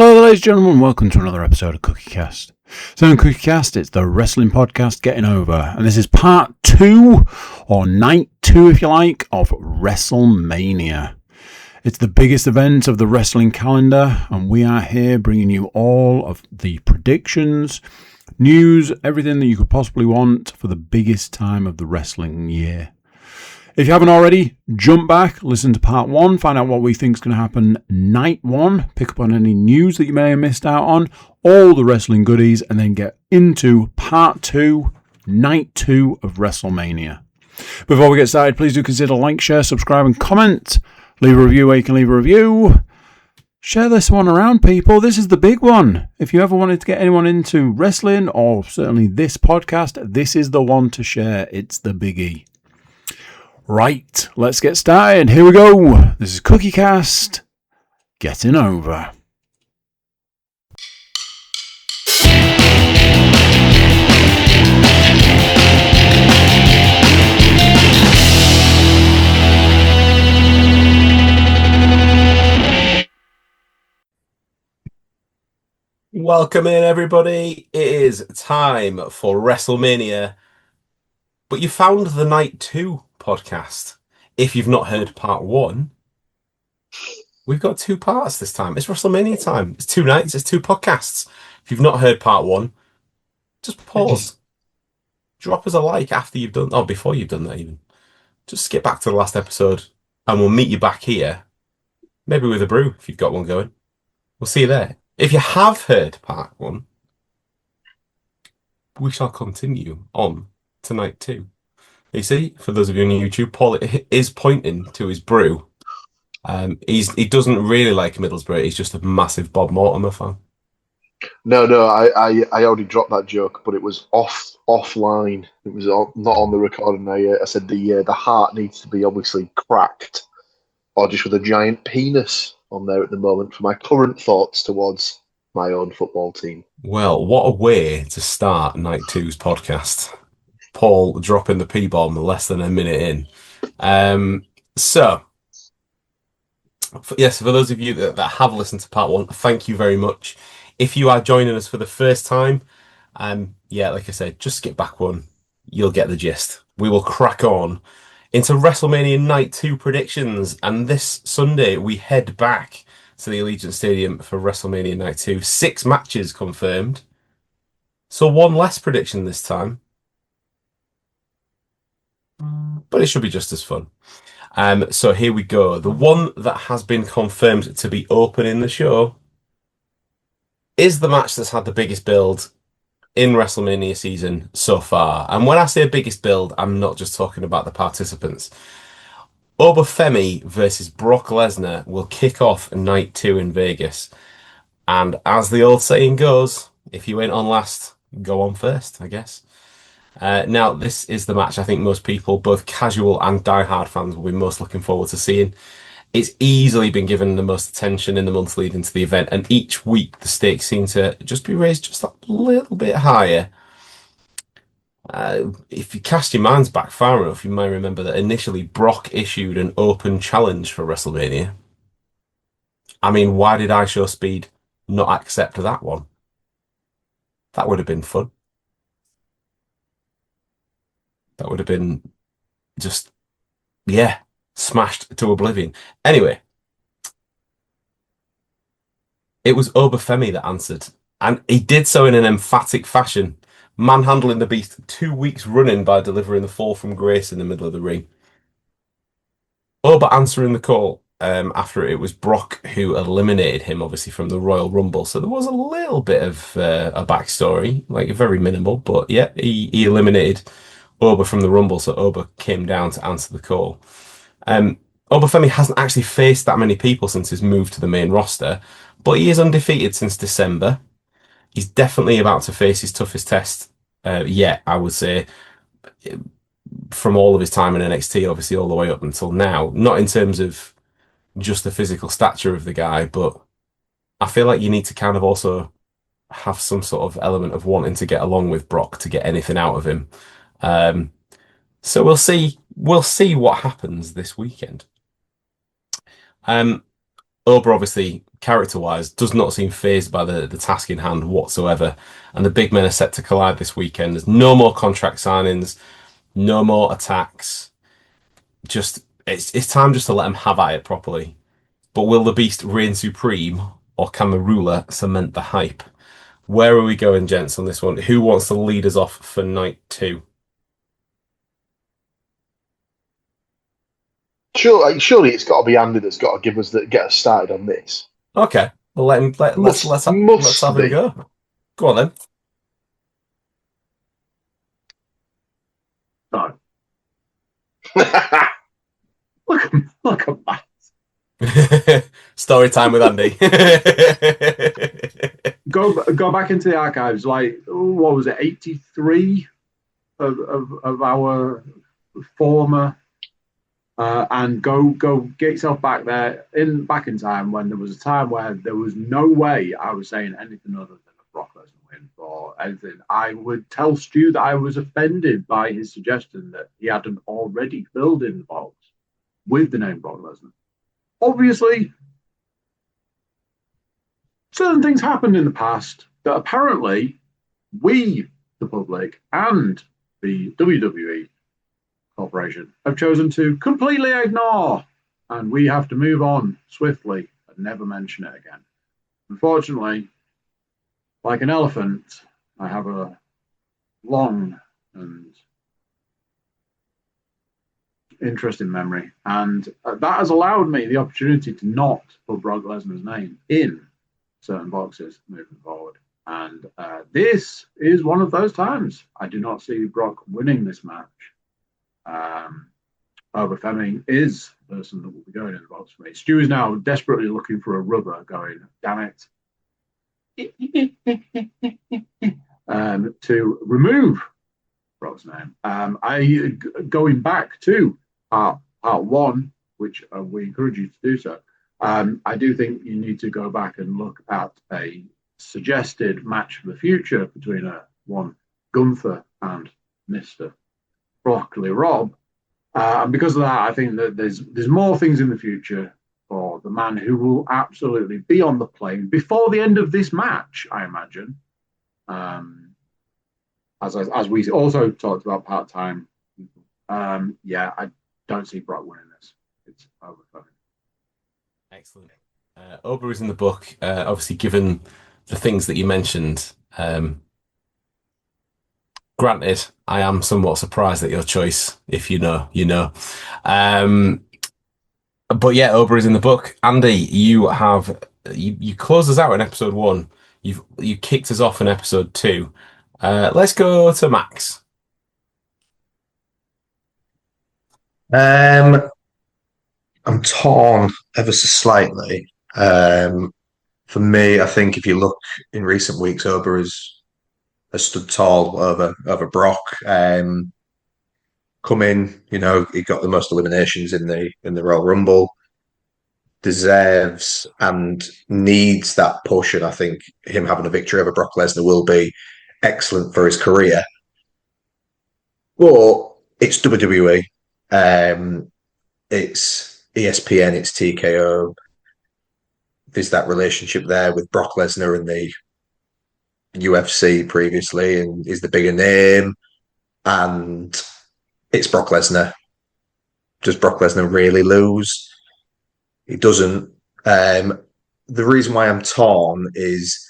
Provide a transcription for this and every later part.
Hello, ladies and gentlemen, welcome to another episode of CookieCast. So in CookieCast, it's the wrestling podcast getting over, and this is part 2, or night 2 if you like, of WrestleMania. It's the biggest event of the wrestling calendar, and we are here bringing you all of the predictions, news, everything that you could possibly want for the biggest time of the wrestling year. If you haven't already, jump back, listen to part 1, find out what we think is going to happen night 1, pick up on any news that you may have missed out on, all the wrestling goodies, and then get into part 2, night 2 of WrestleMania. Before we get started, please do consider like, share, subscribe, and comment. Leave a review where you can leave a review. Share this one around, people. This is the big one. If you ever wanted to get anyone into wrestling, or certainly this podcast, this is the one to share. It's the biggie. Right, let's get started. Here we go. This is CookieCast getting over. Welcome in, everybody. It is time for WrestleMania, but you found the Night 2 podcast. If you've not heard part 1, we've got 2 parts this time. It's WrestleMania time. It's 2 nights, it's 2 podcasts. If you've not heard part 1, just pause. Drop us a like after you've done, or before you've done that even. Just skip back to the last episode and we'll meet you back here. Maybe with a brew if you've got one going. We'll see you there. If you have heard part 1, we shall continue on to night 2. You see, for those of you on YouTube, Paul is pointing to his brew. He doesn't really like Middlesbrough. He's just a massive Bob Mortimer fan. No, I already dropped that joke, but it was offline. It was not on the recording. I said the heart needs to be obviously cracked, or just with a giant penis on there at the moment for my current thoughts towards my own football team. Well, what a way to start Night 2's podcast. Paul dropping the P-bomb less than a minute in. For those of you that have listened to part 1, thank you very much. If you are joining us for the first time, like I said, just skip back one. You'll get the gist. We will crack on into WrestleMania Night 2 predictions. And this Sunday, we head back to the Allegiant Stadium for WrestleMania Night 2. 6 matches confirmed. So 1 less prediction this time. But it should be just as fun. So here we go. The one that has been confirmed to be opening the show is the match that's had the biggest build in WrestleMania season so far. And when I say biggest build, I'm not just talking about the participants. Obafemi versus Brock Lesnar will kick off night 2 in Vegas. And as the old saying goes, if you ain't on last, go on first, I guess. Now, this is the match I think most people, both casual and die-hard fans, will be most looking forward to seeing. It's easily been given the most attention in the month leading to the event, and each week the stakes seem to just be raised just a little bit higher. If you cast your minds back far enough, you may remember that initially Brock issued an open challenge for WrestleMania. I mean, why did iShowSpeed not accept that one? That would have been fun. That would have been just, smashed to oblivion. Anyway, it was Obafemi that answered, and he did so in an emphatic fashion, manhandling the beast 2 weeks running by delivering the fall from grace in the middle of the ring. Oba answering the call after it was Brock who eliminated him, obviously, from the Royal Rumble. So there was a little bit of a backstory, like very minimal, but yeah, he eliminated Oba from the Rumble, so Oba came down to answer the call. Obafemi hasn't actually faced that many people since his move to the main roster, but he is undefeated since December. He's definitely about to face his toughest test yet, I would say, from all of his time in NXT, obviously all the way up until now. Not in terms of just the physical stature of the guy, but I feel like you need to kind of also have some sort of element of wanting to get along with Brock to get anything out of him. So we'll see what happens this weekend. Ober, obviously, character-wise, does not seem phased by the task in hand whatsoever. And the big men are set to collide this weekend. There's no more contract signings, no more attacks. Just it's time just to let them have at it properly. But will the beast reign supreme, or can the ruler cement the hype? Where are we going, gents, on this one? Who wants to lead us off for night 2? Surely it's got to be Andy that's got to get us started on this. Okay, well let's have him Be. go. Go on then. No. Look at that. Story time with Andy. Go back into the archives. Like, what was it? 83 of our former. And go get yourself back there back in time when there was a time where there was no way I was saying anything other than a Brock Lesnar win or anything. I would tell Stu that I was offended by his suggestion that he hadn't already filled in the box with the name Brock Lesnar. Obviously, certain things happened in the past that apparently we, the public, and the WWE Corporation have chosen to completely ignore, and we have to move on swiftly and never mention it again. Unfortunately, like an elephant, I have a long and interesting memory, and that has allowed me the opportunity to not put Brock Lesnar's name in certain boxes moving forward. And this is one of those times. I do not see Brock winning this match. Femi is the person that will be going in the box for me. Stu is now desperately looking for a rubber, going, damn it, to remove Brock's name. Going back to part 1, which we encourage you to do so. I do think you need to go back and look at a suggested match for the future between one Gunther and Mr. Broccoli Rob. And because of that, I think that there's more things in the future for the man who will absolutely be on the plane before the end of this match, I imagine. As we also talked about part-time. Yeah, I don't see Brock winning this. It's over. Excellent. Ober is in the book. Obviously, given the things that you mentioned, granted, I am somewhat surprised at your choice. If you know, you know. But yeah, Ober is in the book. Andy, you closed us out in episode 1. You kicked us off in episode 2. Let's go to Max. I'm torn ever so slightly. For me, I think if you look in recent weeks, Ober has stood tall over Brock. Come in, he got the most eliminations in the Royal Rumble. Deserves and needs that push, and I think him having a victory over Brock Lesnar will be excellent for his career. But it's WWE. It's ESPN, it's TKO. There's that relationship there with Brock Lesnar and the UFC previously, and is the bigger name. And it's Brock Lesnar. Does Brock Lesnar really lose? He doesn't. The reason why I'm torn is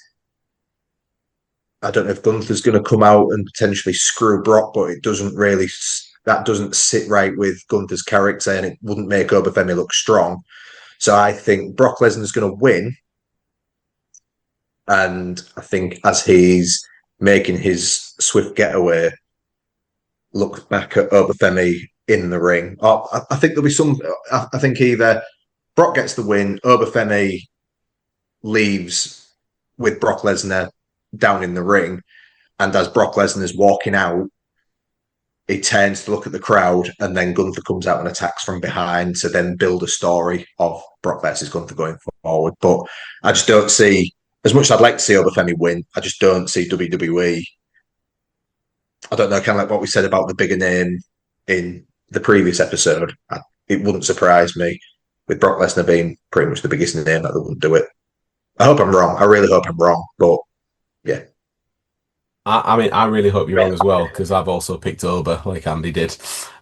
I don't know if Gunther's going to come out and potentially screw Brock, but that doesn't sit right with Gunther's character, and it wouldn't make Obafemi look strong. So I think Brock Lesnar's going to win. And I think as he's making his swift getaway, look back at Obafemi in the ring. I think there'll be I think either Brock gets the win, Obafemi leaves with Brock Lesnar down in the ring, and as Brock Lesnar's walking out, he turns to look at the crowd, and then Gunther comes out and attacks from behind to then build a story of Brock versus Gunther going forward. But I just don't see, as much as I'd like to see Obafemi win, I just don't see WWE. I don't know, kind of like what we said about the bigger name in the previous episode. It wouldn't surprise me. with Brock Lesnar being pretty much the biggest name, that they wouldn't do it. I hope I'm wrong. I really hope I'm wrong, but yeah. I mean, I really hope you're wrong as well, because I've also picked Oba like Andy did,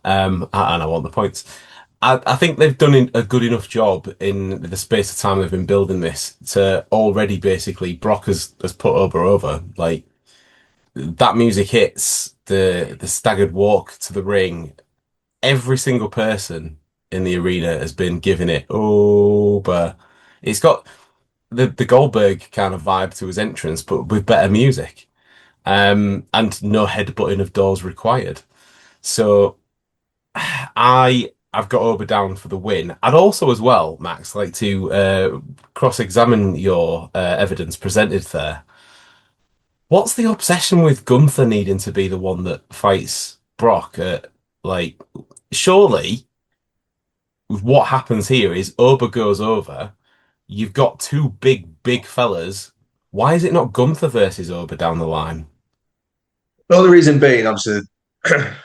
and I want the points. I think they've done a good enough job in the space of time they've been building this to already basically Brock has put Oba over. Like that music hits, the staggered walk to the ring, every single person in the arena has been giving it Oba. It's got the Goldberg kind of vibe to his entrance, but with better music. And no headbutting of doors required. So I've got Oba down for the win. I'd also, as well, Max, like to cross-examine your evidence presented there. What's the obsession with Gunther needing to be the one that fights Brock? Like, surely what happens here is Oba goes over. You've got two big fellas. Why is it not Gunther versus Oba down the line? The only reason being, obviously,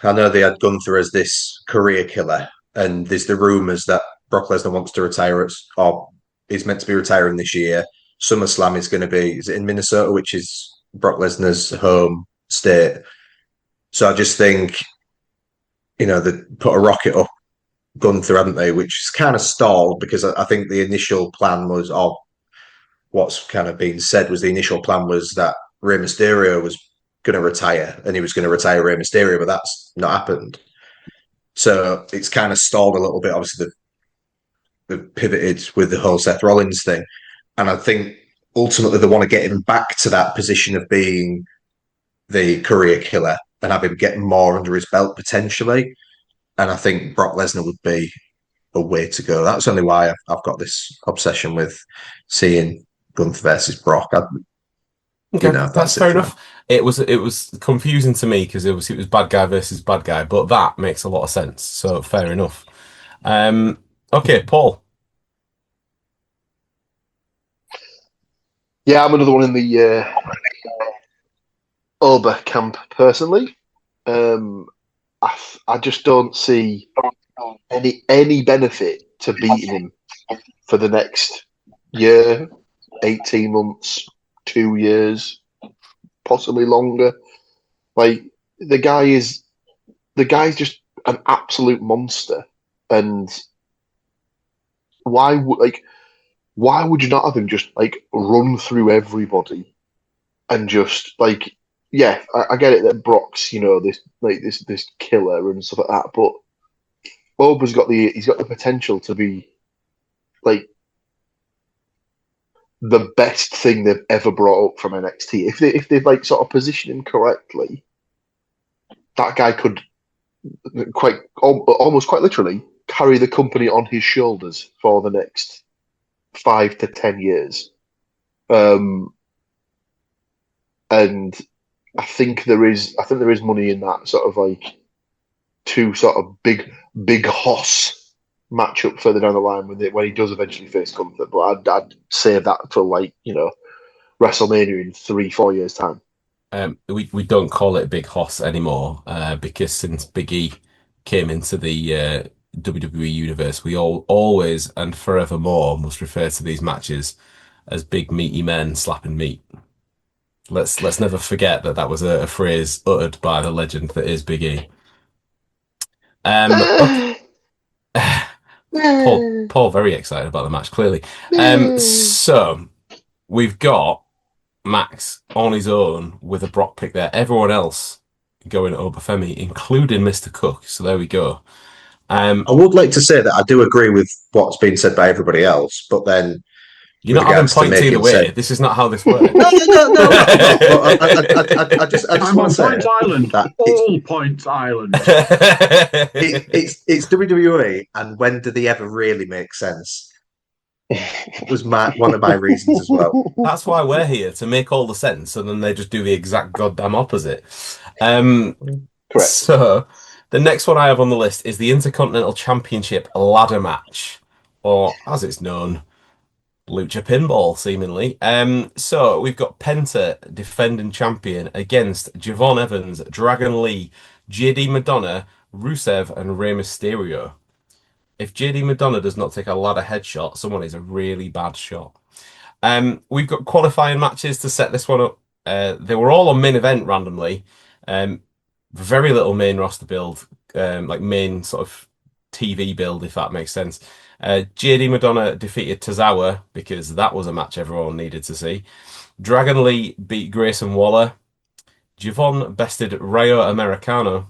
I know they had Gunther as this career killer, and there's the rumours that Brock Lesnar wants to retire, or is meant to be retiring this year. SummerSlam is going to be is it in Minnesota, which is Brock Lesnar's home state. So I just think, they put a rocket up Gunther, haven't they? Which is kind of stalled because I think the initial plan was, or what's kind of being said was the initial plan was that Rey Mysterio was going to retire and he was going to retire Rey Mysterio, but that's not happened. So it's kind of stalled a little bit. Obviously, they've pivoted with the whole Seth Rollins thing. And I think ultimately they want to get him back to that position of being the career killer and have him get more under his belt potentially. And I think Brock Lesnar would be a way to go. That's only why I've got this obsession with seeing Gunther versus Brock. Okay, that's fair enough. It was confusing to me because it was bad guy versus bad guy, but that makes a lot of sense. So fair enough. Okay, Paul. Yeah, I'm another one in the Oba camp personally. I just don't see any benefit to beating him for the next year, 18 months, 2 years, possibly longer. Like the guy's just an absolute monster, and why would you not have him just run through everybody and just yeah, I get it that Brock's this killer and stuff like that, but Oba's he's got the potential to be like the best thing they've ever brought up from NXT. If they've sort of positioned him correctly, that guy could almost quite literally carry the company on his shoulders for the next 5 to 10 years. And I think there is money in that sort of two sort of big hoss matchup further down the line when he does eventually face Gunther. But I'd save that for WrestleMania in 3-4 years time. We don't call it Big Hoss anymore because since Big E came into the WWE universe, we always and forevermore must refer to these matches as big meaty men slapping meat. Let's never forget that was a phrase uttered by the legend that is Big E. Okay. Paul, very excited about the match, clearly. So we've got Max on his own with a Brock pick there. Everyone else going over Femi, including Mr. Cook. So there we go. I would like to say that I do agree with what's been said by everybody else, but then you're not having points either way. This is not how this works. No. I just want to say Point Island. All Point Island. It's WWE, and when do they ever really make sense? Was one of my reasons as well. That's why we're here, to make all the sense, and then they just do the exact goddamn opposite. Correct. So the next one I have on the list is the Intercontinental Championship ladder match, or as it's known, Lucha Pinball, seemingly. So we've got Penta, defending champion, against Javon Evans, Dragon Lee, JD Madonna, Rusev, and Rey Mysterio. If JD Madonna does not take a ladder headshot, someone is a really bad shot. We've got qualifying matches to set this one up. They were all on main event randomly. Very little main roster build, like main sort of TV build, if that makes sense. JD Madonna defeated Tozawa because that was a match everyone needed to see. Dragon Lee beat Grayson Waller. Javon bested Rayo Americano.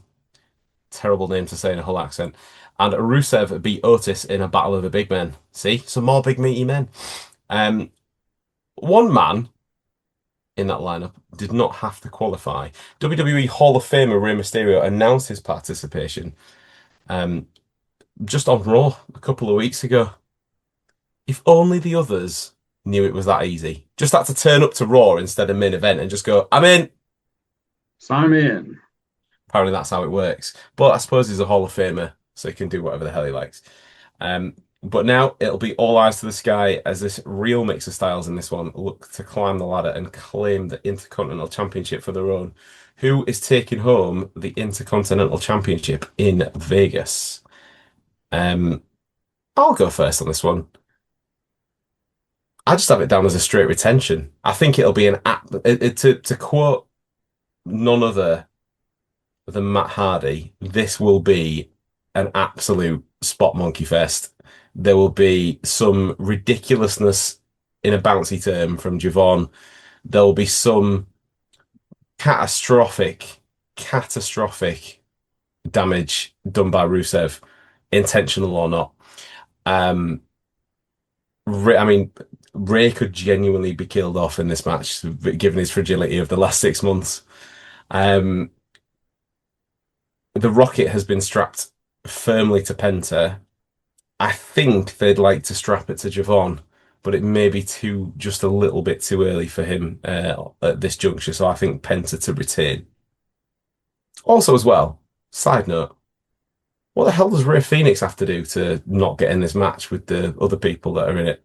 Terrible name to say in a Hull accent. And Rusev beat Otis in a battle of the big men. See, some more big meaty men. One man in that lineup did not have to qualify. WWE Hall of Famer Rey Mysterio announced his participation just on Raw a couple of weeks ago. If only the others knew it was that easy. Just had to turn up to Raw instead of main event and just go, I'm in. Sign me in. Apparently that's how it works. But I suppose he's a Hall of Famer, so he can do whatever the hell he likes. But now it'll be all eyes to the sky as this real mix of styles in this one look to climb the ladder and claim the Intercontinental Championship for their own. Who is taking home the Intercontinental Championship in Vegas? I'll go first on this one. I just have it down as a straight retention. I think it'll be to quote none other than Matt Hardy, this will be an absolute spot monkey fest. There will be some ridiculousness in a bouncy term from Javon. There will be some catastrophic damage done by Rusev, intentional or not. Ray could genuinely be killed off in this match, given his fragility of the last 6 months. The Rocket has been strapped firmly to Penta. I think they'd like to strap it to Javon, but it may be just a little bit too early for him at this juncture. So I think Penta to retain. Also, as well, side note, what the hell does Rey Fenix have to do to not get in this match with the other people that are in it?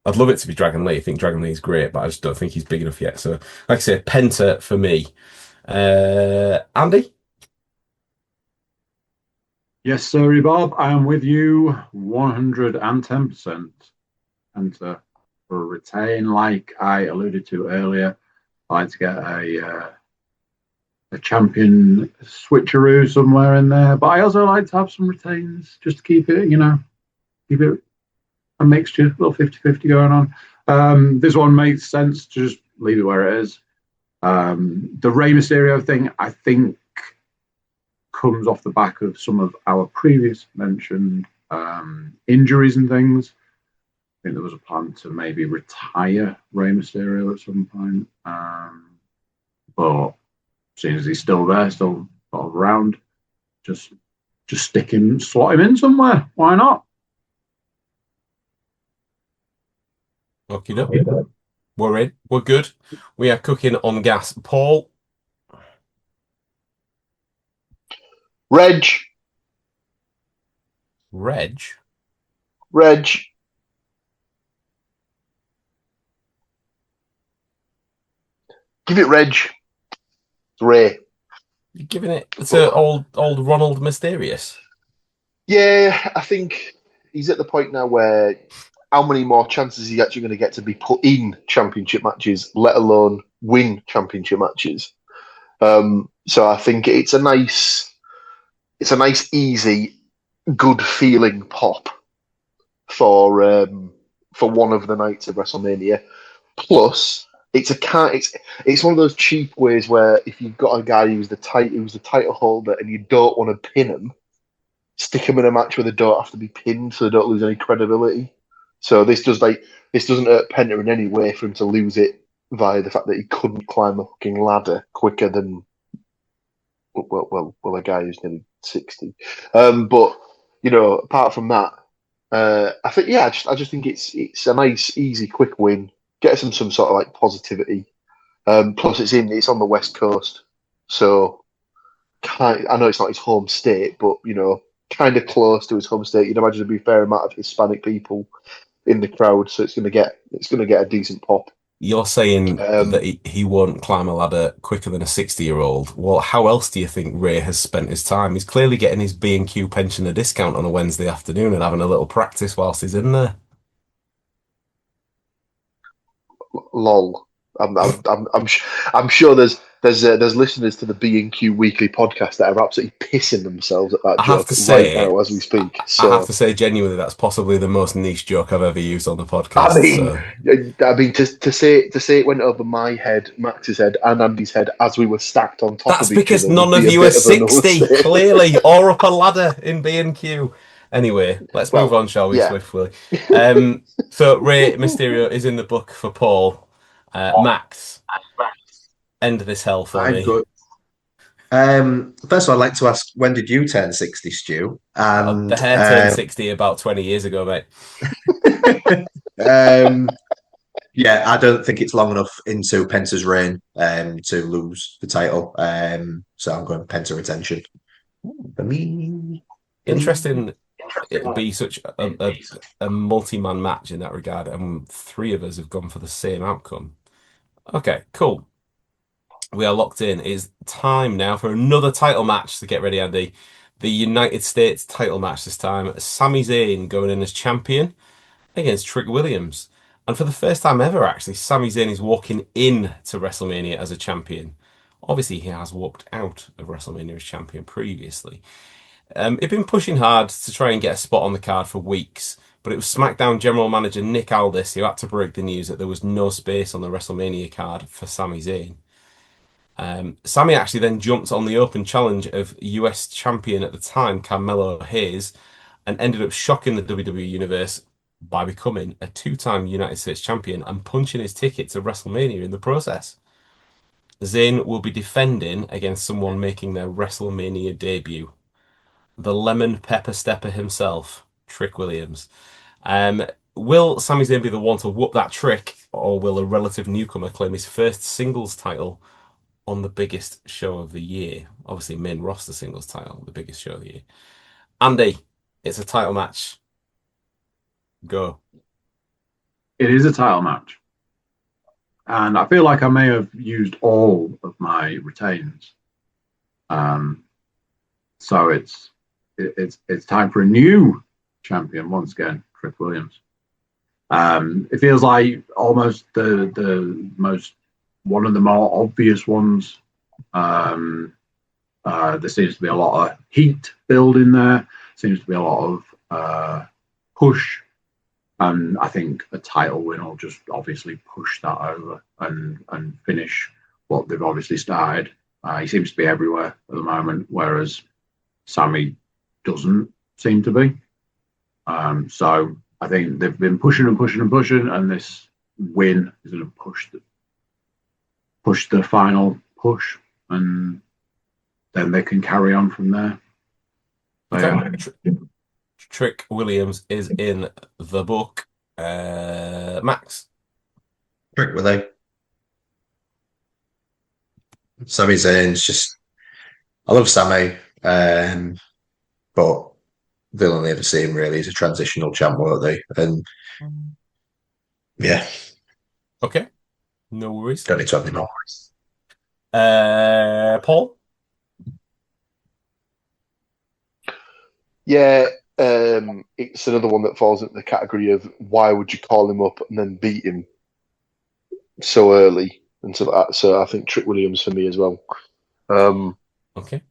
I'd love it to be Dragon Lee. I think Dragon Lee is great, but I just don't think he's big enough yet. So, like I say, Penta for me. Andy? Yes, sir, Bob. I am with you 110%. Penta for a retain, like I alluded to earlier. I like to get a champion switcheroo somewhere in there, but I also like to have some retains just to keep it, keep it a mixture, a little 50-50 going on. This one makes sense to just leave it where it is. The Rey Mysterio thing, I think, comes off the back of some of our previous mentioned injuries and things. I think there was a plan to maybe retire Rey Mysterio at some point. But seeing as he's still there, still around, just slot him in somewhere. Why not? Okay, we're in. We're good. We are cooking on gas. Paul? Reg. Give it Reg. It's Ray. You're giving it to old Ronald Mysterious? Yeah, I think he's at the point now where how many more chances is he actually going to get to be put in championship matches, let alone win championship matches? So I think it's a nice, easy, good feeling pop for one of the nights of WrestleMania. Plus, it's one of those cheap ways where if you've got a guy who's the title holder and you don't want to pin him, stick him in a match where they don't have to be pinned, so they don't lose any credibility. So this doesn't hurt Penta in any way for him to lose it via the fact that he couldn't climb the fucking ladder quicker than a guy who's nearly 60. But apart from that, I think I just think it's a nice, easy, quick win. Gets him some sort of like positivity. Plus, it's on the West Coast, so I know it's not his home state, but kind of close to his home state. You'd imagine there'd be a fair amount of Hispanic people in the crowd, so it's going to get a decent pop. You're saying Um, that he won't climb a ladder quicker than a 60-year-old. Well, how else do you think Ray has spent his time? He's clearly getting his B&Q pensioner discount on a Wednesday afternoon and having a little practice whilst he's in there. lol. I'm sure there's listeners to the B&Q Weekly podcast that are absolutely pissing themselves at that I have joke to right say, now as we speak. I have So to say genuinely, that's possibly the most niche joke I've ever used on the I podcast. mean, So to say it went over my head, Max's head, and Andy's head as we were stacked on top that's of each because other would none of be a you are bit of an 60, understatement. clearly, or up a ladder in B&Q. Anyway, let's move Well, on, shall we, yeah. swiftly? So Rey Mysterio is in the book for Paul. Max, end this hell for I've me. got. First of all, I'd like to ask, when did you turn 60, Stu? The And hair turned 60 about 20 years ago, mate. um, yeah, I don't think it's long enough into Penta's reign to lose the title. So I'm going Penta retention. For me. Interesting it'd be such a multi-man match in that regard, and three of us have gone for the same outcome. Okay, cool. We are locked in. It's time now for another title match. So get ready, Andy. The United States title match this time. Sami Zayn going in as champion against Trick Williams. And for the first time ever, actually, Sami Zayn is walking in to WrestleMania as a champion. Obviously, he has walked out of WrestleMania as champion previously. He'd been pushing hard to try and get a spot on the card for weeks, but it was SmackDown general manager Nick Aldis who had to break the news that there was no space on the WrestleMania card for Sami Zayn. Sami actually then jumped on the open challenge of US champion at the time, Carmelo Hayes, and ended up shocking the WWE Universe by becoming a two-time United States champion and punching his ticket to WrestleMania in the process. Zayn will be defending against someone making their WrestleMania debut, the lemon pepper stepper himself, Trick Williams. Um, will Sami Zayn be the one to whoop that trick, or will a relative newcomer claim his first singles title on the biggest show of the year? Obviously, main roster singles title, the biggest show of the year. Andy, it's a title match. Go. It is a title match. And I feel like I may have used all of my retains. So it's time for a new champion once again, Trick Williams. It feels like almost the most one of the more obvious ones. There seems to be a lot of heat building there. Seems to be a lot of push, and I think a title win will just obviously push that over and finish what they've obviously started. He seems to be everywhere at the moment, whereas Sami doesn't seem to be. So I think they've been pushing and pushing and pushing, and this win is going to push the final push, and then they can carry on from there. So, Okay. Trick Williams is in the book. Max. Trick Willie. Sami Zayn's just. I love Sami, but they'll only ever see him really as a transitional champ, won't they? And yeah. Okay. No worries. Don't need to have any more. Paul. Yeah, it's another one that falls into the category of why would you call him up and then beat him so early and so like that. So I think Trick Williams for me as well. Okay.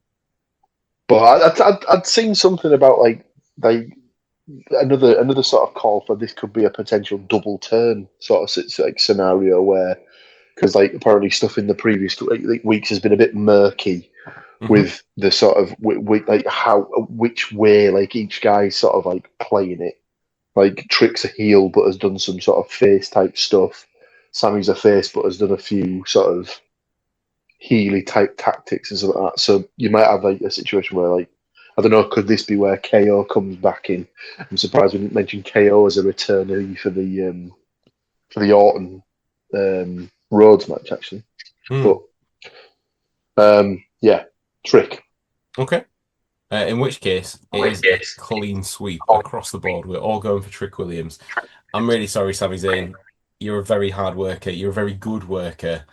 But I'd seen something about like another sort of call for this could be a potential double turn sort of like scenario where because like apparently stuff in the previous weeks has been a bit murky with the sort of like how which way like each guy's sort of like playing it. Like Trick's a heel but has done some sort of face type stuff. Sammy's a face but has done a few sort of heely type tactics and stuff like that. So you might have like a situation where like I don't know, could this be where KO comes back in? I'm surprised we didn't mention KO as a returnee for the Orton Rhodes match actually. But yeah, Trick. Okay. In which case, it is a clean sweep across the board. We're all going for Trick Williams. I'm really sorry, Sami Zayn. you're a very hard worker. You're a very good worker.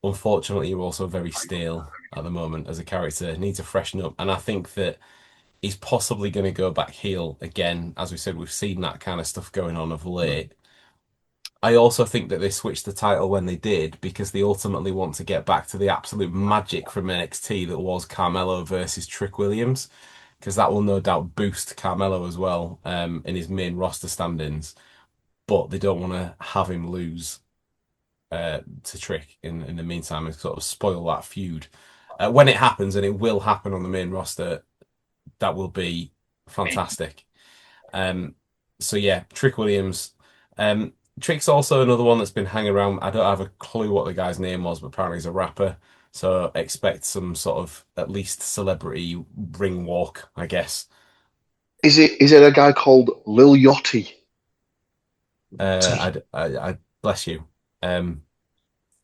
Unfortunately, you're also very stale at the moment as a character. Needs to freshen up. And I think that he's possibly going to go back heel again. As we said, we've seen that kind of stuff going on of late. I also think that they switched the title when they did because they ultimately want to get back to the absolute magic from NXT that was Carmelo versus Trick Williams, because that will no doubt boost Carmelo as well in his main roster standings. But they don't want to have him lose to Trick in the meantime and sort of spoil that feud. When it happens, and it will happen on the main roster, that will be fantastic. So yeah, Trick Williams. Trick's also another one that's been hanging around. I don't have a clue what the guy's name was, but apparently he's a rapper. So expect some sort of at least celebrity ring walk, I guess. Is it a guy called Lil Yachty? I bless you. I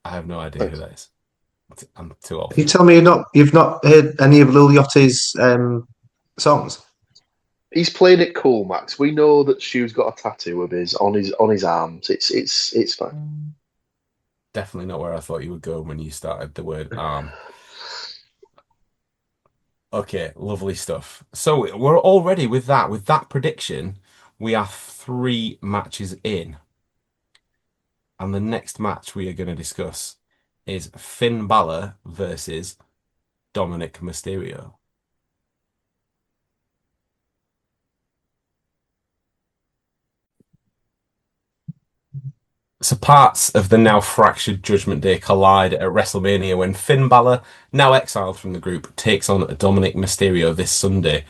have no idea who that is. I'm too old. You tell me you've not heard any of Lil Yachty's songs? He's playing it cool, Max. We know that Stu's got a tattoo of his on his arms. It's fine. Definitely not where I thought you would go when you started the word arm. Okay, lovely stuff. So we're already with that prediction, we are 3 matches in. And the next match we are going to discuss is Finn Balor versus Dominic Mysterio. So parts of the now fractured Judgment Day collide at WrestleMania when Finn Balor, now exiled from the group, takes on Dominic Mysterio this Sunday.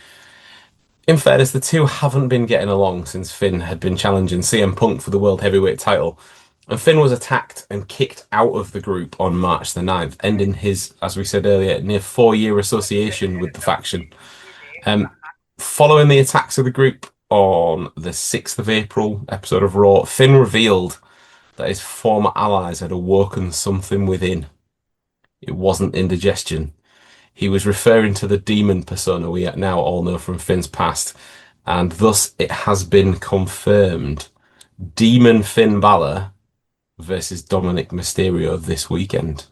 In fairness, the two haven't been getting along since Finn had been challenging CM Punk for the World Heavyweight title. And Finn was attacked and kicked out of the group on March the 9th, ending his, as we said earlier, near 4-year association with the faction. Following the attacks of the group on the 6th of April episode of Raw, Finn revealed that his former allies had awoken something within. It wasn't indigestion. He was referring to the demon persona we now all know from Finn's past, and thus it has been confirmed. Demon Finn Balor versus Dominic Mysterio this weekend.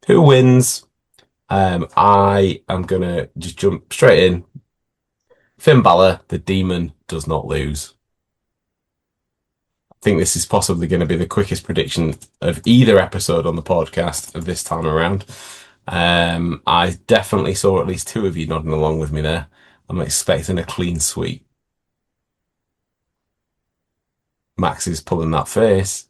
Who wins? I am going to just jump straight in. Finn Balor, the demon, does not lose. I think this is possibly going to be the quickest prediction of either episode on the podcast of this time around. I definitely saw at least 2 of you nodding along with me there. I'm expecting a clean sweep. Max is pulling that face.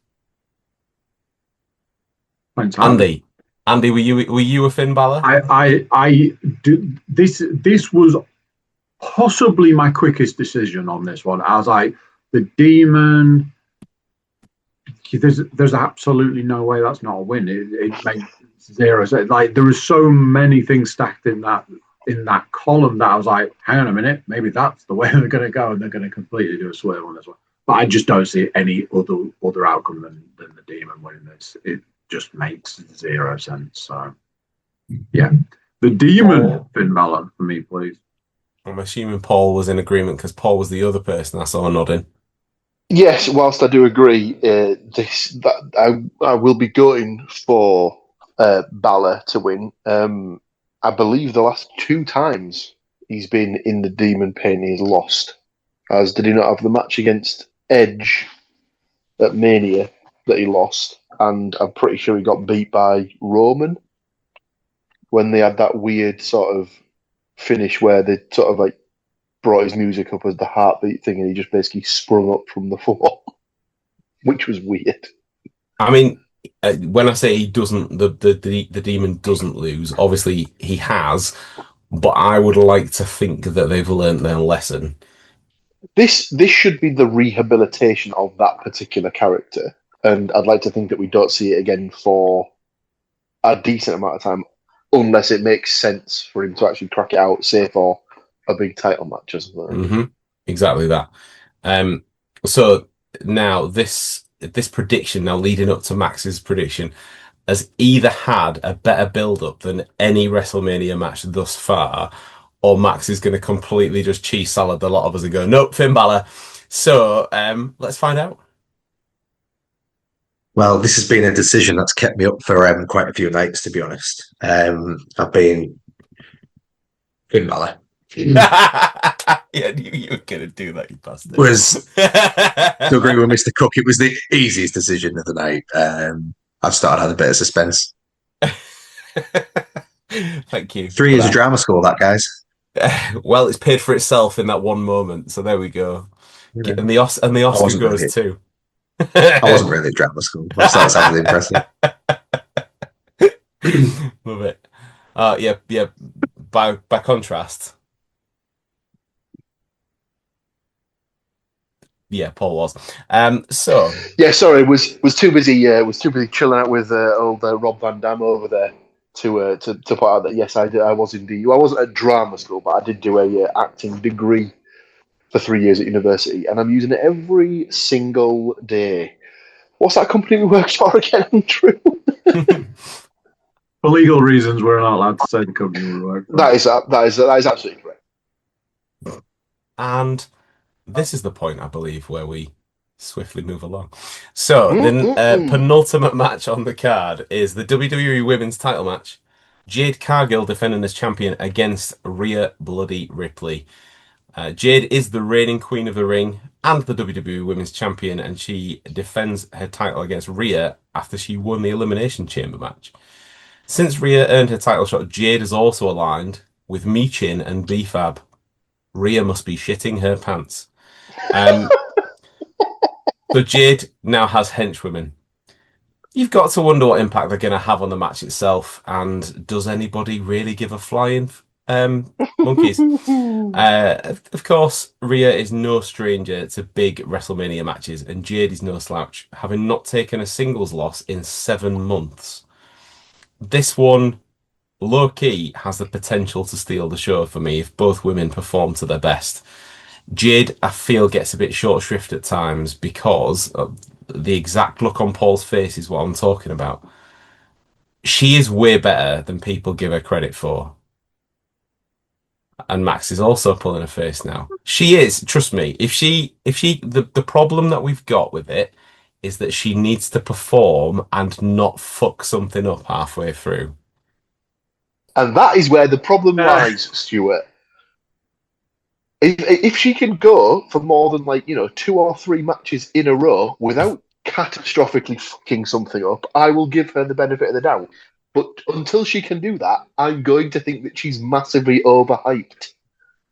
Thanks, Andy, were you a Finn Balor? I do this was possibly my quickest decision on this one. I was like, the demon. There's absolutely no way that's not a win. It makes 0 sense. Like, there are so many things stacked in that column that I was like, hang on a minute, maybe that's the way they're going to go, and they're going to completely do a swerve on this one. But I just don't see any other outcome than the demon winning this. It just makes 0 sense. So yeah, the demon Finn Balor for me, please. I'm assuming Paul was in agreement because Paul was the other person I saw nodding. Yes, whilst I do agree, I will be going for Balor to win. I believe the last 2 times he's been in the demon paint, he's lost. As did he not have the match against Edge at Mania that he lost? And I'm pretty sure he got beat by Roman when they had that weird sort of finish where they sort of like brought his music up as the heartbeat thing, and he just basically sprung up from the floor, which was weird. I mean, when I say he doesn't, the demon doesn't lose. Obviously, he has, but I would like to think that they've learned their lesson. This should be the rehabilitation of that particular character, and I'd like to think that we don't see it again for a decent amount of time, unless it makes sense for him to actually crack it out, say for a big title match or something. Mm-hmm. Exactly that. So now this prediction, now leading up to Max's prediction, has either had a better build-up than any WrestleMania match thus far, or Max is going to completely just cheese salad a lot of us and go, nope, Finn Balor. So let's find out. Well, this has been a decision that's kept me up for quite a few nights, to be honest. I've been Finn Balor. Yeah, you were gonna do that, you bastard. To agree with Mr. Cook, it was the easiest decision of the night. I've started had a bit of suspense. Thank you. 3 years of drama school, that guys. Well, it's paid for itself in that one moment, so there we go. Yeah. And the Oscar goes really, too. I wasn't really at drama school. That sounds really impressive. Love it. Yeah. By contrast, yeah, Paul was. So Yeah, sorry, was too busy. Was too busy chilling out with old Rob Van Dam over there to point out that yes, I was indeed. Well, I wasn't at drama school, but I did do a acting degree for 3 years at university, and I'm using it every single day. What's that company we work for again, Andrew? For legal reasons, we're not allowed to say the company we work for. That is absolutely correct. And this is the point, I believe, where we swiftly move along. So, the penultimate match on the card is the WWE Women's title match. Jade Cargill defending as champion against Rhea Bloody Ripley. Jade is the reigning queen of the ring and the WWE Women's Champion, and she defends her title against Rhea after she won the Elimination Chamber match. Since Rhea earned her title shot, Jade is also aligned with Michin and B-Fab. Rhea must be shitting her pants. So Jade now has henchwomen. You've got to wonder what impact they're going to have on the match itself, and does anybody really give a flying monkeys? Of course, Rhea is no stranger to big WrestleMania matches, and Jade is no slouch, having not taken a singles loss in 7 months. This one, low-key, has the potential to steal the show for me if both women perform to their best. Jade, I feel, gets a bit short shrift at times because the exact look on Paul's face is what I'm talking about. She is way better than people give her credit for. And Max is also pulling her face now. She is, trust me, the problem that we've got with it is that she needs to perform and not fuck something up halfway through. And that is where the problem lies, Stuart. If she can go for more than 2 or 3 matches in a row without catastrophically fucking something up, I will give her the benefit of the doubt. But until she can do that, I'm going to think that she's massively overhyped.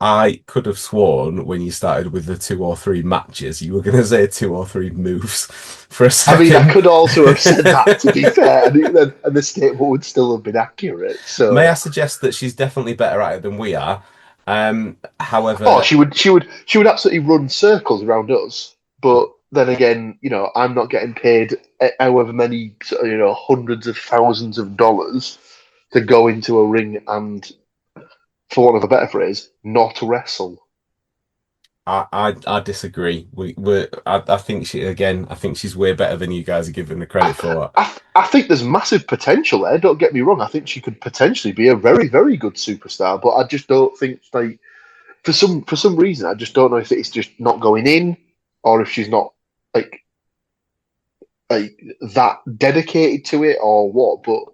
I could have sworn when you started with the 2 or 3 matches, you were going to say 2 or 3 moves for a second. I mean, I could also have said that, to be fair, and the statement would still have been accurate. So, may I suggest that she's definitely better at it than we are? However, she would absolutely run circles around us. But then again, I'm not getting paid however many, hundreds of thousands of dollars to go into a ring and, for want of a better phrase, not wrestle. I disagree. I think she's way better than you guys are giving the credit for. I think there's massive potential there. Don't get me wrong. I think she could potentially be a very, very good superstar, but I just don't think for some reason I just don't know if it's just not going in or if she's not like that dedicated to it or what. But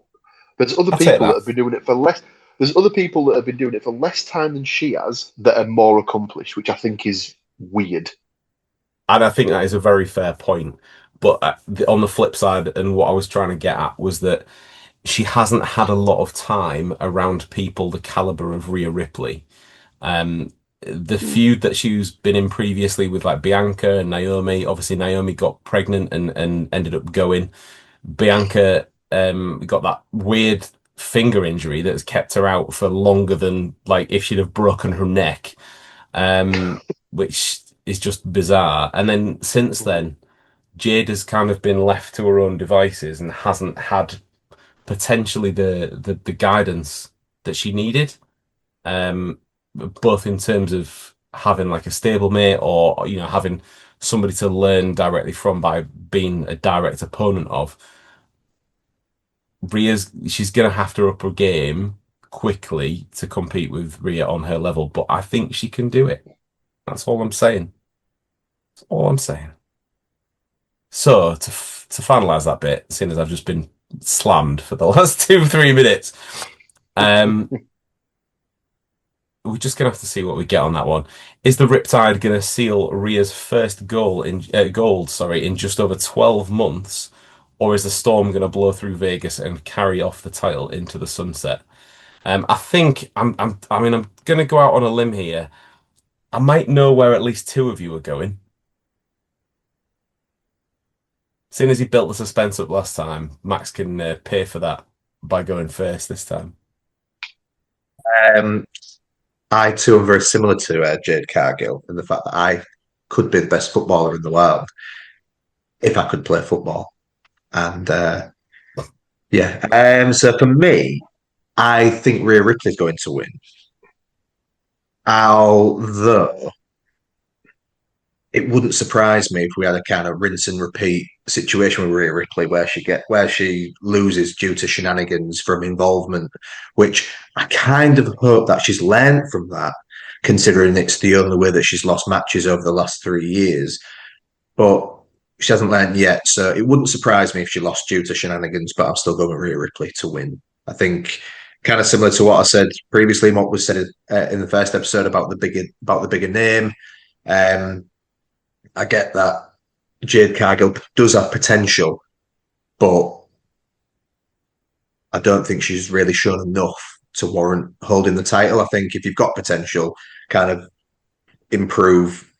there's other people that have been doing it for less. There's other people that have been doing it for less time than she has that are more accomplished, which I think is weird. And I think that is a very fair point. But on the flip side, and what I was trying to get at was that she hasn't had a lot of time around people the caliber of Rhea Ripley. The feud that she's been in previously with like Bianca and Naomi, obviously Naomi got pregnant and ended up going. Bianca got that weird finger injury that's kept her out for longer than like if she'd have broken her neck, which is just bizarre. And then since then, Jade has kind of been left to her own devices and hasn't had potentially the guidance that she needed, both in terms of having like a stablemate or having somebody to learn directly from by being a direct opponent of. She's going to have to up her game quickly to compete with Rhea on her level, but I think she can do it. That's all I'm saying. That's all I'm saying. So, to finalise that bit, seeing as I've just been slammed for the last 2-3 minutes. We're just gonna have to see what we get on that one. Is the Riptide gonna seal Rhea's first gold in just over 12 months, or is the Storm gonna blow through Vegas and carry off the title into the sunset? I think I mean, I'm gonna go out on a limb here. I might know where at least two of you are going. Seeing as he built the suspense up last time, Max can pay for that by going first this time. I too am very similar to Jade Cargill in the fact that I could be the best footballer in the world if I could play football. And so for me, I think Rhea Ripley's going to win. Although it wouldn't surprise me if we had a kind of rinse and repeat situation with Rhea Ripley where she loses due to shenanigans from involvement, which I kind of hope that she's learned from that, considering it's the only way that she's lost matches over the last 3 years. But she hasn't learned yet, so it wouldn't surprise me if she lost due to shenanigans, but I'm still going with Rhea Ripley to win. I think kind of similar to what I said previously, and what was said in the first episode about the bigger name. I get that Jade Cargill does have potential, but I don't think she's really shown enough to warrant holding the title. I think if you've got potential, kind of improve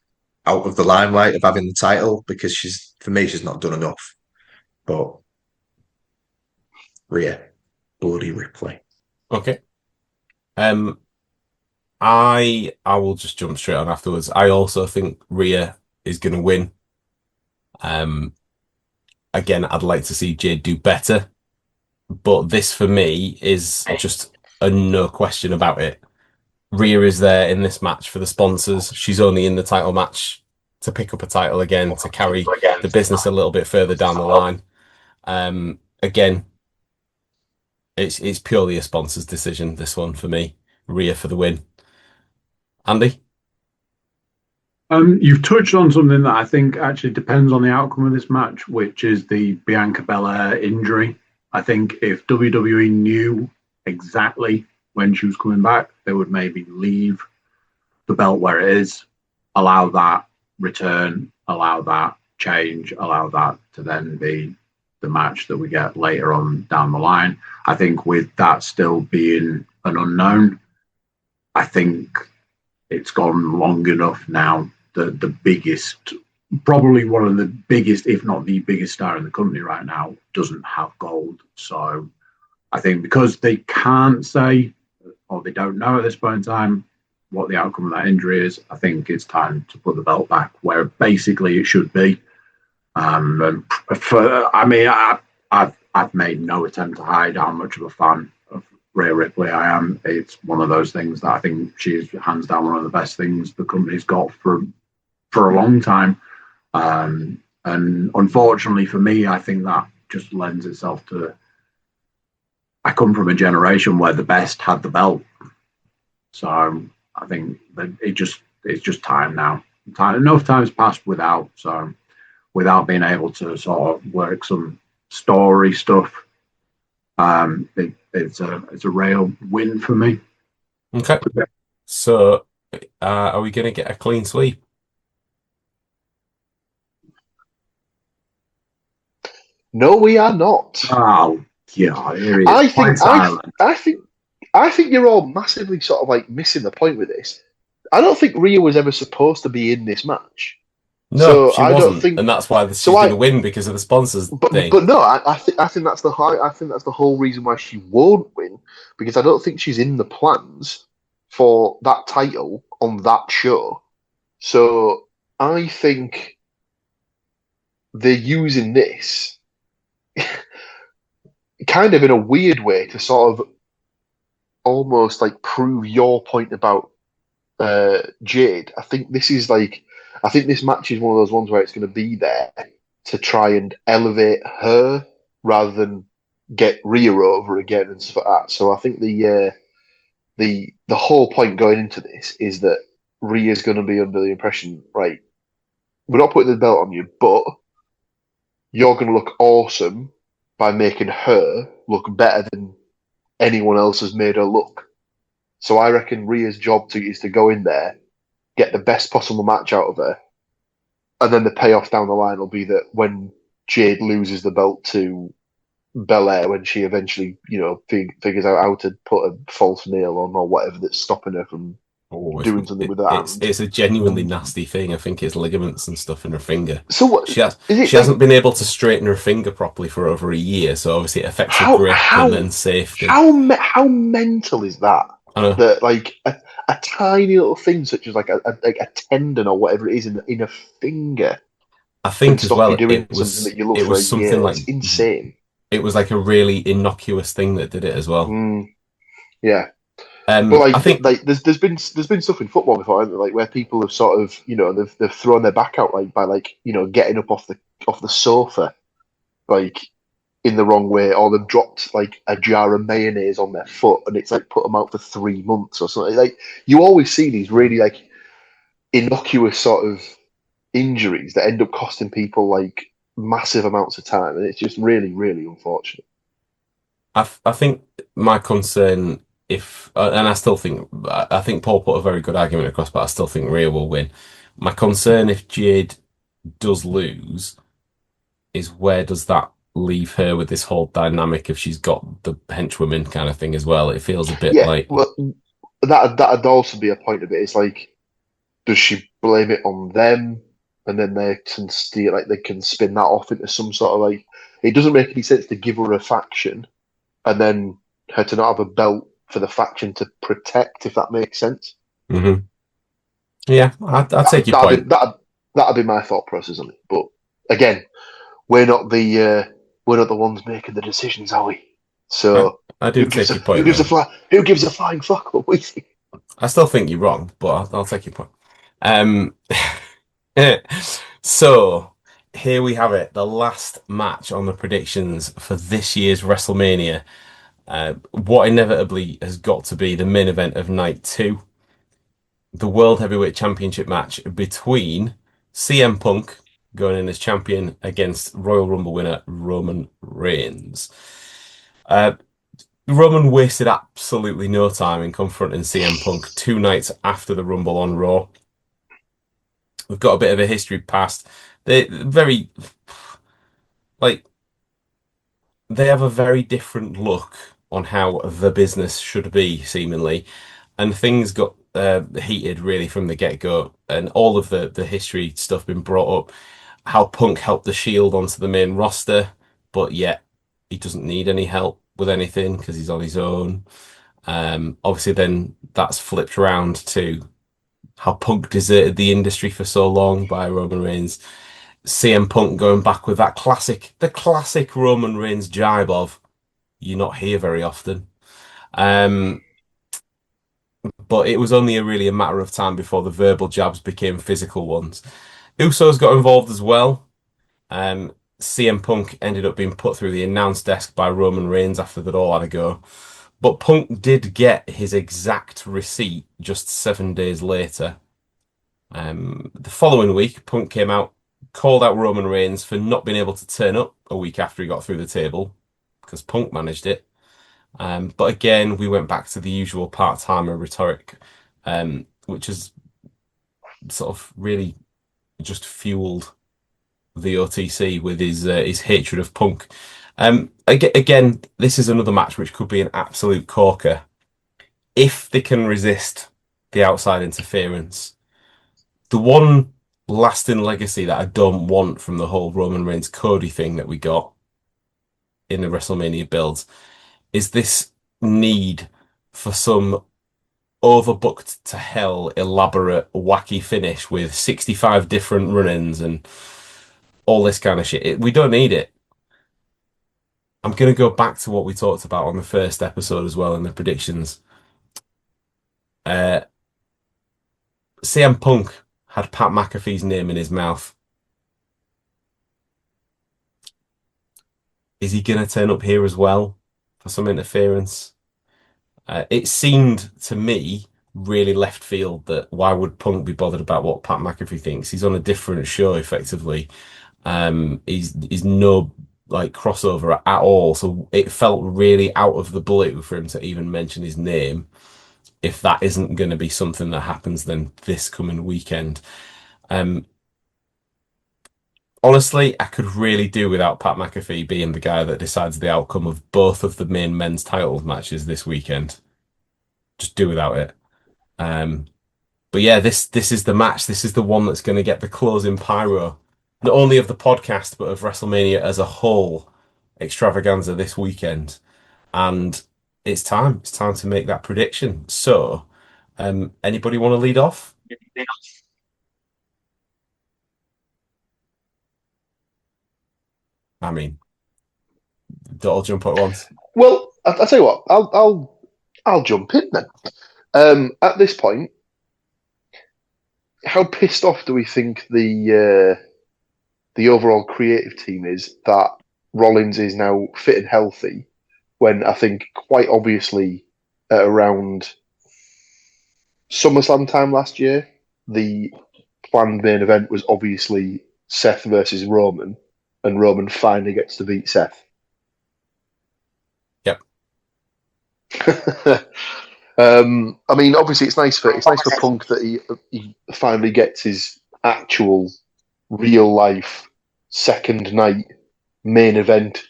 out of the limelight of having the title, because for me, she's not done enough. But Rhea, bloody Ripley. Okay. I will just jump straight on afterwards. I also think Rhea is going to win. Again, I'd like to see Jade do better, but this for me is just a no question about it. Rhea is there in this match for the sponsors. She's only in the title match to pick up a title again, to carry the business a little bit further down the line. Again, it's purely a sponsor's decision, this one for me. Rhea for the win. Andy? You've touched on something that I think actually depends on the outcome of this match, which is the Bianca Belair injury. I think if WWE knew exactly when she was coming back, they would maybe leave the belt where it is, allow that return, allow that change, allow that to then be the match that we get later on down the line. I think with that still being an unknown, I think it's gone long enough now. The biggest, probably one of the biggest, if not the biggest star in the company right now, doesn't have gold. So I think because they can't say, or they don't know at this point in time, what the outcome of that injury is, I think it's time to put the belt back where basically it should be. I've made no attempt to hide how much of a fan of Rhea Ripley I am. It's one of those things that I think she's hands down one of the best things the company's got for a long time. And unfortunately for me, I think that just lends itself to, I come from a generation where the best had the belt. So I think that it's just time now. Enough time's passed without being able to sort of work some story stuff. It's a real win for me. Okay. So are we going to get a clean sweep? No, we are not. Oh, yeah. I think you're all massively sort of like missing the point with this. I don't think Rhea was ever supposed to be in this match. No, she wasn't, and that's why she's going to win because of the sponsors thing. But no, I think that's the whole reason why she won't win, because I don't think she's in the plans for that title on that show. So I think they're using this kind of in a weird way to sort of almost like prove your point about Jade. I think this match is one of those ones where it's going to be there to try and elevate her rather than get Rhea over again and stuff like that. So I think the whole point going into this is that Rhea's going to be under the impression, right, we're not putting the belt on you, but you're going to look awesome by making her look better than anyone else has made her look. So I reckon Rhea's job is to go in there, get the best possible match out of her, and then the payoff down the line will be that when Jade loses the belt to Belair, when she eventually, figures out how to put a false nail on or whatever that's stopping her from doing something with her hand. It's a genuinely nasty thing. I think it's ligaments and stuff in her finger. So what? She hasn't been able to straighten her finger properly for over a year, so obviously it affects her grip and then safety. How mental is that? I know. That like a tiny little thing such as like a tendon or whatever it is in a finger. I think as well doing something that you love for a something year. like it's insane. It was like a really innocuous thing that did it as well. Yeah. But like, I think like there's been stuff in football before, hasn't there? Like where people have sort of they've thrown their back out like by like getting up off the sofa like in the wrong way, or they've dropped like a jar of mayonnaise on their foot and it's like put them out for 3 months or something. Like you always see these really like innocuous sort of injuries that end up costing people like massive amounts of time, and it's just really, really unfortunate. I think my concern, and I still think Paul put a very good argument across, but I still think Rhea will win. My concern if Jade does lose is where does that leave her with this whole dynamic if she's got the henchwomen kind of thing as well? It feels a bit like well, that'd also be a point of it. It's like, does she blame it on them, and then they can they can spin that off into some sort of like, it doesn't make any sense to give her a faction and then her to not have a belt for the faction to protect, if that makes sense. Mm-hmm. Yeah, I'd take your point. That'd be my thought process on it. But again, we're not the ones making the decisions, are we? So I do take your point. Who gives a flying fuck what we think? I still think you're wrong, but I'll take your point. So here we have it, the last match on the predictions for this year's WrestleMania. What inevitably has got to be the main event of night 2, the World Heavyweight Championship match between CM Punk going in as champion against Royal Rumble winner Roman Reigns. Roman wasted absolutely no time in confronting CM Punk 2 nights after the Rumble on Raw. We've got a bit of a history past. They have a very different look on how the business should be, seemingly, and things got heated really from the get-go, and all of the history stuff been brought up. How Punk helped the Shield onto the main roster, but yet he doesn't need any help with anything because he's on his own. Obviously, then that's flipped around to how Punk deserted the industry for so long by Roman Reigns. CM Punk going back with the classic Roman Reigns jibe of, you're not here very often. But it was only really a matter of time before the verbal jabs became physical ones. Usos got involved as well. CM Punk ended up being put through the announce desk by Roman Reigns after they'd all had a go. But Punk did get his exact receipt just 7 days later. The following week, Punk came out, called out Roman Reigns for not being able to turn up a week after he got through the table, because Punk managed it. But again, we went back to the usual part-timer rhetoric, which has sort of really just fueled the OTC with his hatred of Punk. Again, this is another match which could be an absolute corker if they can resist the outside interference. The one lasting legacy that I don't want from the whole Roman Reigns Cody thing that we got in the WrestleMania builds is this need for some overbooked to hell, elaborate, wacky finish with 65 different run-ins and all this kind of shit. We don't need it. I'm going to go back to what we talked about on the first episode as well in the predictions. CM Punk had Pat McAfee's name in his mouth. Is he going to turn up here as well for some interference? It seemed to me really left field that why would Punk be bothered about what Pat McAfee thinks? He's on a different show, effectively. He's no like crossover at all. So it felt really out of the blue for him to even mention his name. If that isn't going to be something that happens then this coming weekend. Honestly, I could really do without Pat McAfee being the guy that decides the outcome of both of the main men's title matches this weekend. Just do without it. But yeah, this is the match. This is the one that's going to get the closing pyro, not only of the podcast but of WrestleMania as a whole extravaganza this weekend. And it's time. It's time to make that prediction. So, anybody want to lead off? I mean, don't all jump at once. Well, I'll tell you what. I'll jump in then. At this point, how pissed off do we think the overall creative team is that Rollins is now fit and healthy? When I think quite obviously around SummerSlam time last year, the planned main event was obviously Seth versus Roman, and Roman finally gets to beat Seth. Yep. I mean, obviously, it's nice for Punk that he finally gets his actual real life second night main event.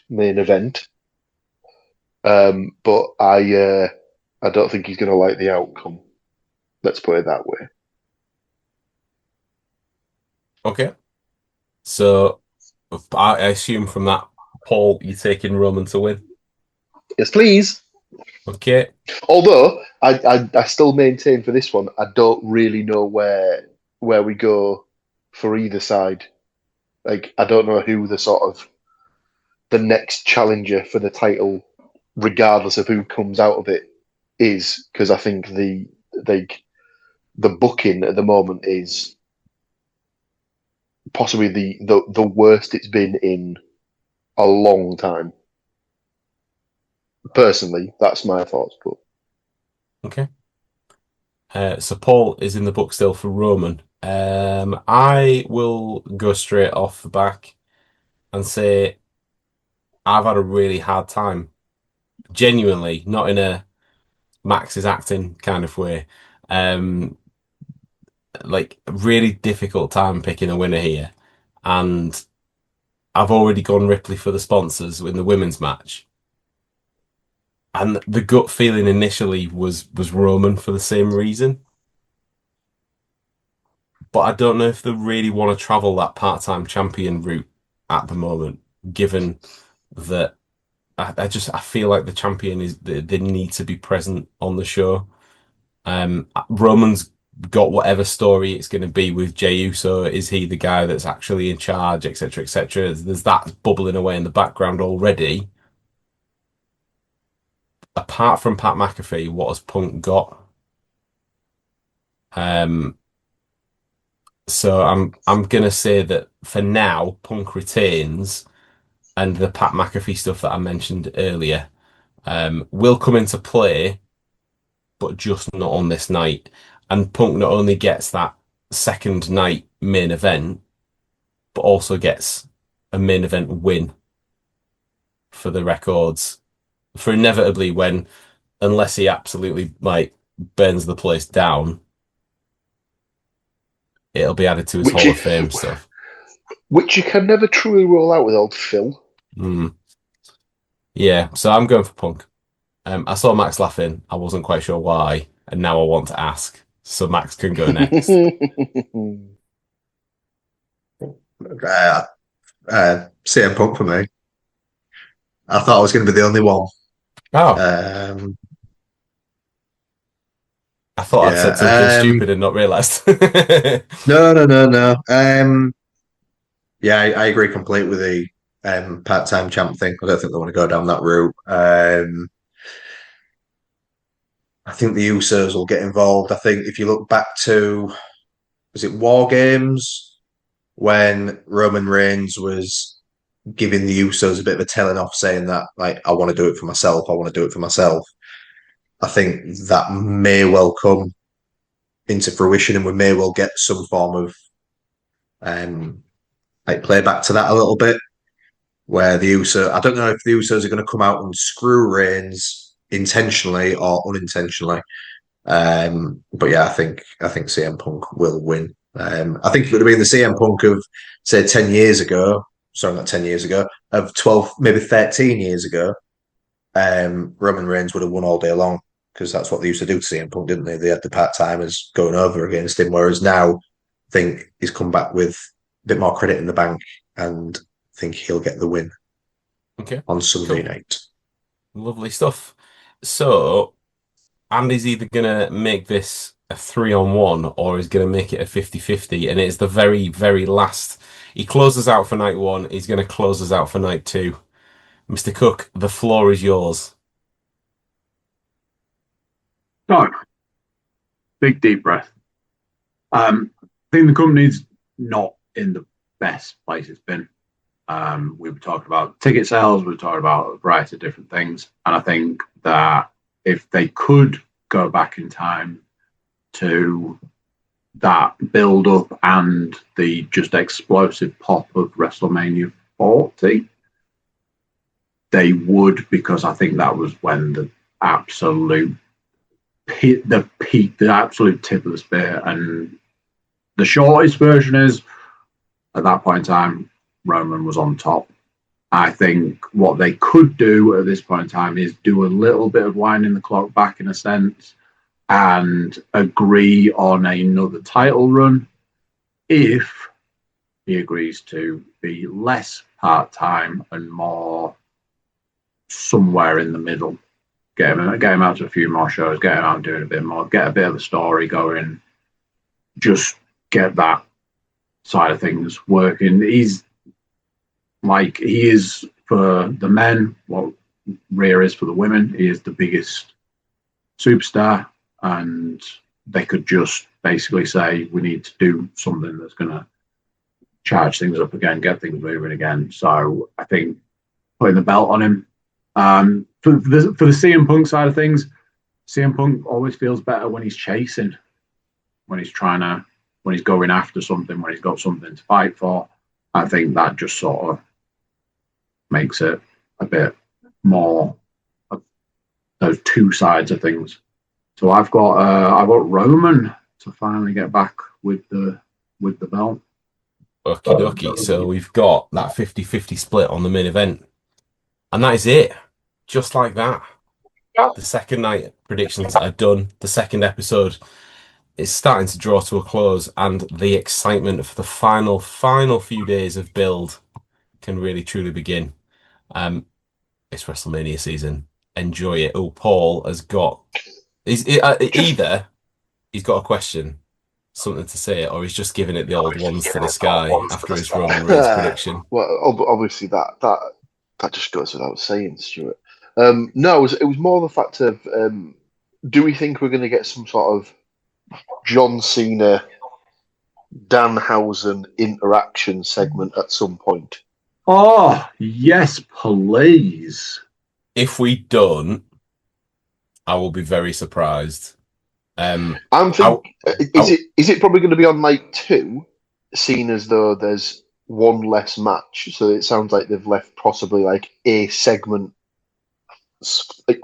But I don't think he's going to like the outcome. Let's put it that way. Okay. So I assume from that, Paul, you're taking Roman to win. Yes, please. Okay. Although I still maintain for this one, I don't really know where we go for either side. Like, I don't know who the next challenger for the title, regardless of who comes out of it, is, because I think the booking at the moment is possibly the worst it's been in a long time. Personally, that's my thoughts. But Okay. So Paul is in the book still for Roman. I will go straight off the back and say I've had a really hard time. Genuinely, not in a Max is acting kind of way. Like really difficult time picking a winner here. And I've already gone Ripley for the sponsors in the women's match. And the gut feeling initially was Roman for the same reason. But I don't know if they really want to travel that part-time champion route at the moment, given that I feel like the champion they need to be present on the show. Roman's got whatever story it's going to be with Jey Uso. Is he the guy that's actually in charge, etc., etc.? There's that bubbling away in the background already. Apart from Pat McAfee, what has Punk got? So I'm gonna say that for now, Punk retains, and the Pat McAfee stuff that I mentioned earlier will come into play, but just not on this night. And Punk not only gets that second night main event, but also gets a main event win for the records. For inevitably when, unless he absolutely like burns the place down, it'll be added to his Hall of Fame stuff. Which you can never truly roll out with old Phil. Yeah, so I'm going for Punk. I saw Max laughing. I wasn't quite sure why, and now I want to ask. So Max can go next. CM Punk for me. I thought I was going to be the only one. Oh. I thought I'd said something stupid and not realised. No. Yeah, I agree completely with the part-time champ thing. I don't think they want to go down that route. I think the Usos will get involved. I think if you look back to, was it War Games, when Roman Reigns was giving the Usos a bit of a telling off, saying that, like, I want to do it for myself. I want to do it for myself. I think that may well come into fruition, and we may well get some form of like play back to that a little bit, where I don't know if the Usos are going to come out and screw Reigns intentionally or unintentionally. But yeah, I think CM Punk will win. I think if it would have been the CM Punk of say 10 years ago, sorry, not 10 years ago, of 12, maybe 13 years ago, Roman Reigns would have won all day long, because that's what they used to do to CM Punk, didn't they? They had the part-timers going over against him, whereas now I think he's come back with a bit more credit in the bank, and I think he'll get the win on Sunday night. Lovely stuff. So Andy's either going to make this a 3-on-1 or he's going to make it a 50-50, and it's the very, very last. He closes out for night 1. He's going to close us out for night 2. Mr. Cook, the floor is yours. So, big deep breath. I think the company's not in the best place it's been. We were talking about ticket sales, we were talking about a variety of different things. And I think that if they could go back in time to that build up and the just explosive pop of WrestleMania 40, they would, because I think that was when the absolute peak, the absolute tip of the spear. And the shortest version is, at that point in time, Roman was on top. I think what they could do at this point in time is do a little bit of winding the clock back, in a sense, and agree on another title run if he agrees to be less part-time and more somewhere in the middle. Get him out to a few more shows, get him out doing a bit more, get a bit of a story going, just get that side of things working. He's like, he is for the men what Rhea is for the women. He is the biggest superstar, and they could just basically say, we need to do something that's going to charge things up again, get things moving again. So I think putting the belt on him. For the CM Punk side of things, CM Punk always feels better when he's chasing, when he's going after something, when he's got something to fight for. I think that just sort of makes it a bit more of those two sides of things. So I've got Roman to finally get back with the belt. Okie dokie. So we've got that 50-50 split on the main event. And that is it. Just like that. The second night predictions are done. The second episode is starting to draw to a close, and the excitement for the final few days of build can really truly begin. It's WrestleMania season. Enjoy it. Oh, Paul has got... either he's got a question, something to say, or he's just giving it the old ones to the sky after his Roman Reigns prediction. Well, obviously that just goes without saying, Stuart. No, it was more the fact of, do we think we're going to get some sort of John Cena, Danhausen interaction segment at some point? Oh, yes, please. If we don't, I will be very surprised. I'm thinking, is it probably going to be on night 2, seen as though there's one less match? So it sounds like they've left possibly like a segment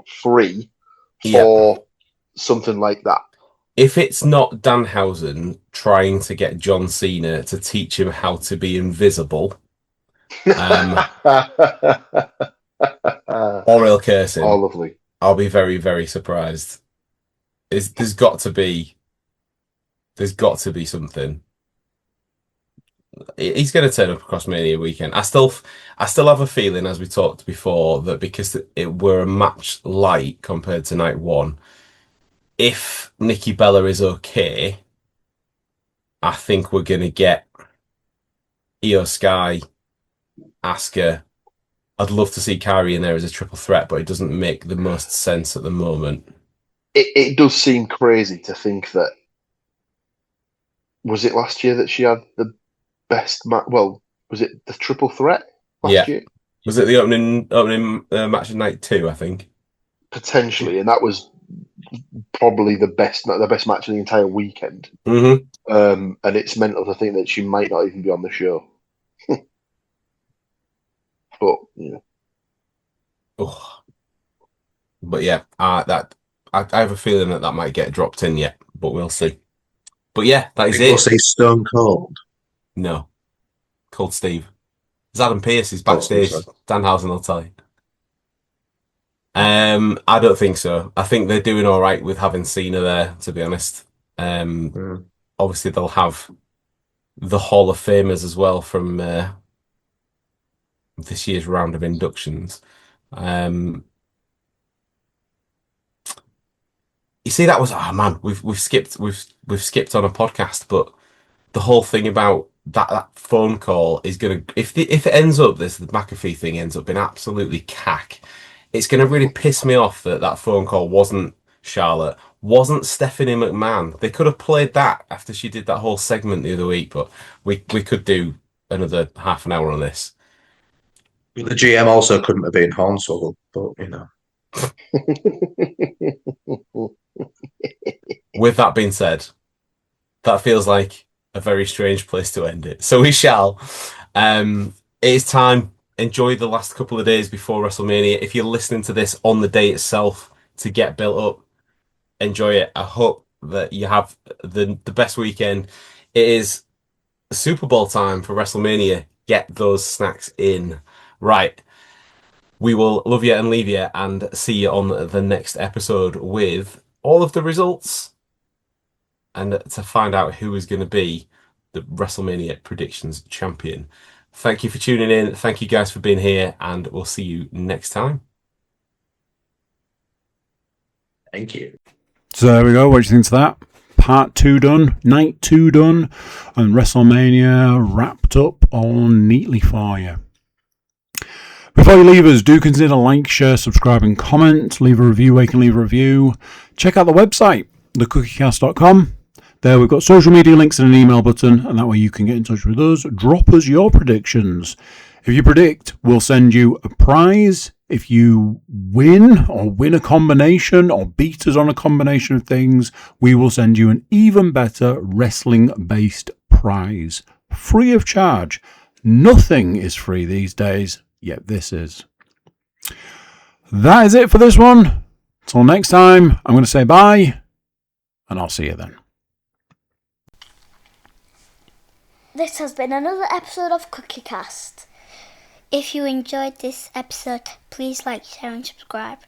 free for something like that. If it's not Danhausen trying to get John Cena to teach him how to be invisible, or he'll curse him, lovely. I'll be very, very surprised. There's got to be something. He's going to turn up across Mania weekend. I still have a feeling, as we talked before, that because it were a match light compared to night 1, if Nikki Bella is okay, I think we're going to get Io Sky, Asuka. I'd love to see Kairi in there as a triple threat, but it doesn't make the most sense at the moment. It does seem crazy to think that, was it last year that she had the best match? Well, was it the triple threat last year? Was it the opening match of night 2, I think? Potentially, and that was probably the best match of the entire weekend. Mm-hmm. And it's mental to think that she might not even be on the show. But yeah, Oh. But yeah, I have a feeling that might get dropped in yet, but we'll see. But yeah, that is Think we'll it. see Stone Cold. No, Cold Steve. It's Adam Pearce. He's Cold Steve, backstage. Danhausen will tell you. I don't think so. I think they're doing all right with having Cena there, to be honest. Obviously, they'll have the Hall of Famers as well from this year's round of inductions. You see, that was man, we've skipped on a podcast, but the whole thing about that phone call is gonna if it ends up the McAfee thing ends up being absolutely cack, it's gonna really piss me off that phone call wasn't Charlotte, wasn't Stephanie McMahon. They could have played that after she did that whole segment the other week, but we could do another half an hour on this. But the GM also couldn't have been Hornswoggle, but you know. With that being said, that feels like a very strange place to end it. So we shall. It is time. Enjoy the last couple of days before WrestleMania. If you're listening to this on the day itself to get built up, enjoy it. I hope that you have the best weekend. It is Super Bowl time for WrestleMania. Get those snacks in. Right. We will love you and leave you and see you on the next episode with all of the results and to find out who is going to be the WrestleMania predictions champion. Thank you for tuning in. Thank you guys for being here, and we'll see you next time. Thank you. So there we go. What do you think of that? Part 2 done, night 2 done, and WrestleMania wrapped up all neatly for you. Before you leave us, do consider like, share, subscribe and comment. Leave a review where you can leave a review. Check out the website, thecookiecast.com. There we've got social media links and an email button, and that way you can get in touch with us. Drop us your predictions. If you predict, we'll send you a prize. If you win or win a combination or beat us on a combination of things, we will send you an even better wrestling-based prize. Free of charge. Nothing is free these days, yet this is. That is it for this one. Until next time, I'm going to say bye, and I'll see you then. This has been another episode of CookieCast. If you enjoyed this episode, please like, share and subscribe.